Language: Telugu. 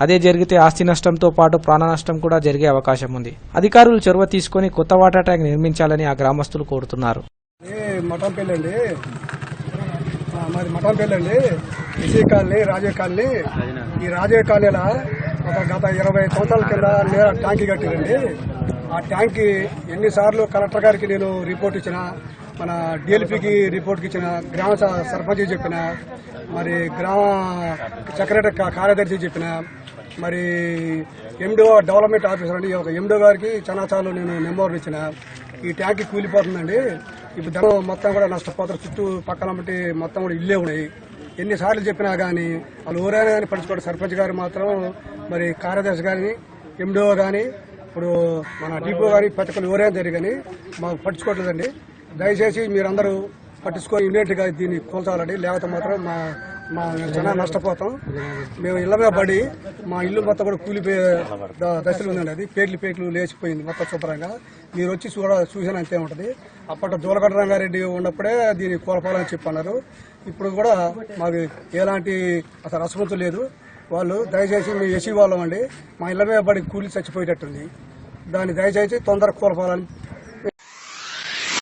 అదే జరిగితే ఆస్తి నష్టంతో పాటు ప్రాణ నష్టం కూడా జరిగే అవకాశం ఉంది. అధికారులు చొరవ తీసుకుని కొత్త వాటర్ ట్యాంక్ నిర్మించాలని ఆ గ్రామస్తులు కోరుతున్నారు. Mathampalli SC colony, Rajiv colony. ఈ రాజీవ్ కాలనీలో గత 20 సంవత్సరాల కింద ట్యాంకీ కట్టిరండి. ఆ ట్యాంకీ ఎన్నిసార్లు కలెక్టర్ గారికి నేను రిపోర్ట్ ఇచ్చిన, మన డిఎల్పీకి రిపోర్ట్కి ఇచ్చిన, గ్రామ సర్పంచ్ చెప్పిన, మరి గ్రామ సెక్రటరీ కార్యదర్శి చెప్పిన, మరి ఎండిఓ డెవలప్మెంట్ ఆఫీసర్ అండి ఒక ఎండిఓ గారికి చాలాసార్లు నేను నెంబర్లు ఇచ్చిన. ఈ ట్యాంకీ కూలిపోతుందండి. ఇప్పుడు ధనం మొత్తం కూడా నష్టపోతారు. చుట్టూ పక్కన బట్టి మొత్తం కూడా ఇల్లే ఉన్నాయి. ఎన్నిసార్లు చెప్పినా కానీ వాళ్ళు ఎవరైనా కానీ పట్టించుకోండి. సర్పంచ్ గారు మాత్రం, మరి కార్యదర్శి కానీ, ఎండిఓ కానీ, ఇప్పుడు మన డిపో కానీ, పథకాలు ఎవరైనా జరిగాని మాకు పట్టించుకోవట్లేదండి. దయచేసి మీరందరూ పట్టించుకొని ఇమీడియట్ గా దీన్ని కూల్చాలండి. లేకపోతే మాత్రం మా చాలా నష్టపోతాం. మేము ఇళ్ల మీద పడి మా ఇల్లు మొత్తం కూడా కూలిపోయే దశలు ఉందండి. అది పేర్లు లేచిపోయింది మొత్తం శుభ్రంగా. మీరు వచ్చి చూసిన అంతే ఉంటుంది. అప్పట్లో జోలగడ్డ రంగారెడ్డి ఉన్నప్పుడే దీన్ని కూలపాలని చెప్పన్నారు. ఇప్పుడు కూడా మాకు ఎలాంటి అసలు అసమర్థం లేదు. వాళ్ళు దయచేసి మేము ఎసి వాళ్ళం అండి. మా ఇళ్ల మీద పడి కూలి చచ్చిపోయేటట్టుంది. దాన్ని దయచేసి తొందరగా కూలపాలని